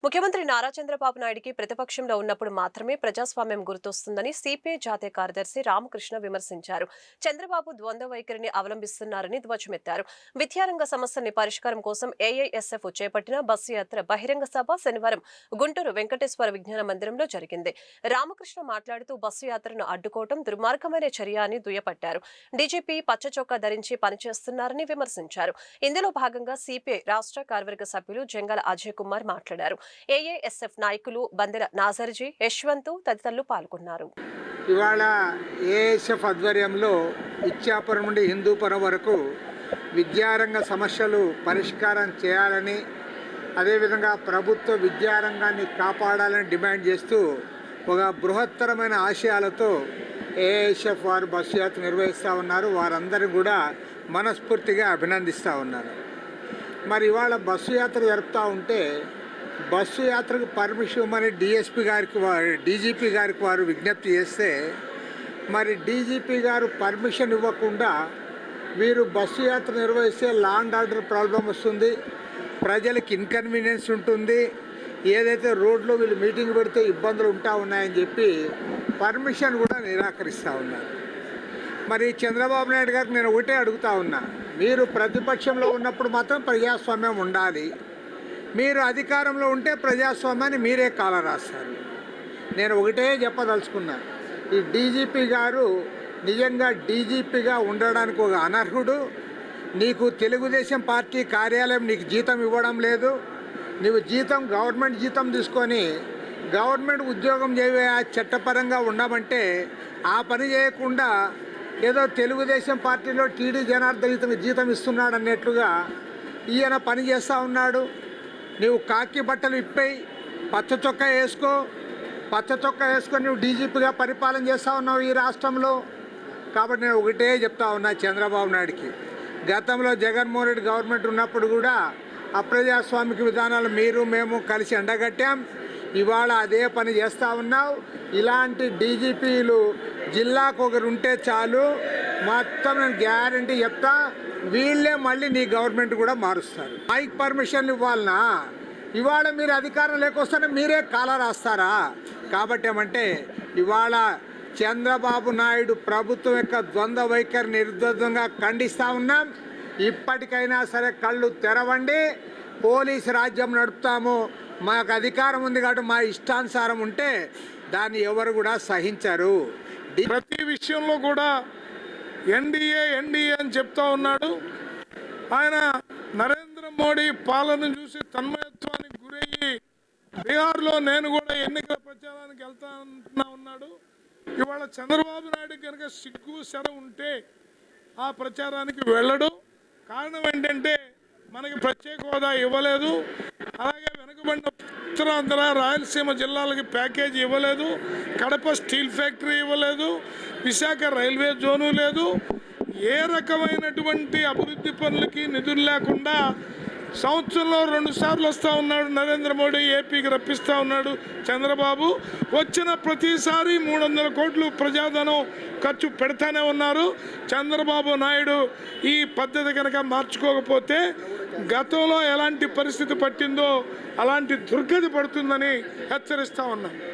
ముఖ్యమంత్రి నారా చంద్రబాబు నాయుడికి ప్రతిపక్షంలో ఉన్నప్పుడు మాత్రమే ప్రజాస్వామ్యం గుర్తొస్తుందని సిపిఐ జాతీయ కార్యదర్శి రామకృష్ణ విమర్శించారు. చంద్రబాబు ద్వంద్వ వైఖరిని అవలంబిస్తున్నారని ధ్వజమెత్తారు. విద్యారంగ సమస్యల్ని పరిష్కారం కోసం ఏఐఎస్ఎఫ్ చేపట్టిన బస్సు యాత్ర బహిరంగ సభ శనివారం గుంటూరు వెంకటేశ్వర విజ్ఞాన మందిరంలో జరిగింది. రామకృష్ణ మాట్లాడుతూ బస్సు యాత్రను అడ్డుకోవడం దుర్మార్గమైన చర్య అని దుయ్యబట్టారు. డీజీపీ పచ్చచొక్కా ధరించి పనిచేస్తున్నారని విమర్శించారు. ఇందులో భాగంగా సిపిఐ రాష్ట్ర కార్యవర్గ సభ్యులు జంగాల అజయ్ కుమార్ మాట్లాడారు. ఏఐఎస్ఎఫ్ నాయకులు బందెల నాజర్జీ, యశ్వంత్ తదితరులు పాల్గొన్నారు. ఇవాళ ఏఐఎస్ఎఫ్ ఆధ్వర్యంలో ఇచ్చాపురం నుండి హిందూపురం వరకు విద్యారంగ సమస్యలు పరిష్కారం చేయాలని, అదేవిధంగా ప్రభుత్వ విద్యారంగాన్ని కాపాడాలని డిమాండ్ చేస్తూ ఒక బృహత్తరమైన ఆశయాలతో ఏఐఎస్ఎఫ్ వారు బస్సు యాత్ర నిర్వహిస్తూ ఉన్నారు. వారందరూ కూడా మనస్ఫూర్తిగా అభినందిస్తూ ఉన్నారు. మరి ఇవాళ బస్సు యాత్ర జరుపుతూ ఉంటే బస్సు యాత్రకు పర్మిషన్ ఇవ్వమని డీజీపీ గారికి వారు విజ్ఞప్తి చేస్తే, మరి డీజీపీ గారు పర్మిషన్ ఇవ్వకుండా వీరు బస్సు యాత్ర నిర్వహిస్తే లా అండ్ ఆర్డర్ ప్రాబ్లం వస్తుంది, ప్రజలకు ఇన్కన్వీనియన్స్ ఉంటుంది, ఏదైతే రోడ్లో వీళ్ళు మీటింగ్ పెడితే ఇబ్బందులు ఉన్నాయని చెప్పి పర్మిషన్ కూడా నిరాకరిస్తూ ఉన్నారు. మరి చంద్రబాబు నాయుడు గారికి నేను ఒకటే అడుగుతా ఉన్నా, మీరు ప్రతిపక్షంలో ఉన్నప్పుడు మాత్రం ప్రజాస్వామ్యం ఉండాలి, మీరు అధికారంలో ఉంటే ప్రజాస్వామ్యాన్ని మీరే కాలరాస్తారు. నేను ఒకటే చెప్పదలుచుకున్నా, ఈ డీజీపీ గారు నిజంగా డీజీపీగా ఉండడానికి ఒక అనర్హుడు. నీకు తెలుగుదేశం పార్టీ కార్యాలయం నీకు జీతం ఇవ్వడం లేదు, నువ్వు గవర్నమెంట్ జీతం తీసుకొని గవర్నమెంట్ ఉద్యోగం చట్టపరంగా ఉండమంటే ఆ పని చేయకుండా ఏదో తెలుగుదేశం పార్టీలో టీడీ జనార్దన్ జీతం ఇస్తున్నాడు అన్నట్లుగా ఈయన పని చేస్తూ ఉన్నాడు. నువ్వు కాకి బట్టలు ఇప్పేయి, పచ్చ చొక్కా వేసుకొని నువ్వు డీజీపీగా పరిపాలన చేస్తూ ఉన్నావు ఈ రాష్ట్రంలో. కాబట్టి నేను ఒకటే చెప్తా ఉన్నా చంద్రబాబు నాయుడికి, గతంలో జగన్మోహన్ రెడ్డి గవర్నమెంట్ ఉన్నప్పుడు కూడా అప్రజాస్వామిక విధానాలు మేము కలిసి ఎండగట్టాం. ఇవాళ అదే పని చేస్తూ ఉన్నావు. ఇలాంటి డీజీపీలు జిల్లాకు ఒకరు ఉంటే చాలు, మొత్తం నేను గ్యారంటీ చెప్తా, వీళ్ళే మళ్ళీ నీ గవర్నమెంట్ కూడా మారుస్తారు. మైక్ పర్మిషన్లు ఇవ్వాలనా? ఇవాళ మీరు అధికారం లేకొస్తేనే మీరే కాల రాస్తారా? కాబట్టి ఏమంటే ఇవాళ చంద్రబాబు నాయుడు ప్రభుత్వం యొక్క ద్వంద్వ వైఖరి నిర్ద్వంద్వంగా ఖండిస్తూ ఉన్నాం. ఇప్పటికైనా సరే కళ్ళు తెరవండి, పోలీసు రాజ్యం నడుపుతాము, మాకు అధికారం ఉంది కాబట్టి మా ఇష్టానుసారం ఉంటే దాన్ని ఎవరు కూడా సహించరు. ప్రతి విషయంలో కూడా ఎన్డీఏ అని చెప్తా ఉన్నాడు. ఆయన నరేంద్ర మోడీ పాలన చూసి తన్మయత్వానికి గురయ్యి బీహార్లో నేను కూడా ఎన్నికల ప్రచారానికి వెళ్తా ఉన్నాడు. ఇవాళ చంద్రబాబు నాయుడు కనుక సిగ్గు శర ఉంటే ఆ ప్రచారానికి వెళ్ళడు. కారణం ఏంటంటే మనకి ప్రత్యేక హోదా ఇవ్వలేదు, అలాగే వెనుకబడిన ఉత్తరాంధ్ర రాయలసీమ జిల్లాలకి ప్యాకేజీ ఇవ్వలేదు, కడప స్టీల్ ఫ్యాక్టరీ ఇవ్వలేదు, విశాఖ రైల్వే జోను లేదు. ఏ రకమైనటువంటి అభివృద్ధి పనులకి నిధులు లేకుండా సంవత్సరంలో 2 సార్లు వస్తూ ఉన్నాడు నరేంద్ర మోడీ, ఏపీకి రప్పిస్తూ ఉన్నాడు చంద్రబాబు. వచ్చిన ప్రతిసారి 300 కోట్లు ప్రజాధనం ఖర్చు పెడతానే ఉన్నారు. చంద్రబాబు నాయుడు ఈ పద్ధతి కనుక మార్చుకోకపోతే గతంలో ఎలాంటి పరిస్థితి పట్టిందో అలాంటి దుర్గతి పడుతుందని హెచ్చరిస్తూ ఉన్నాం.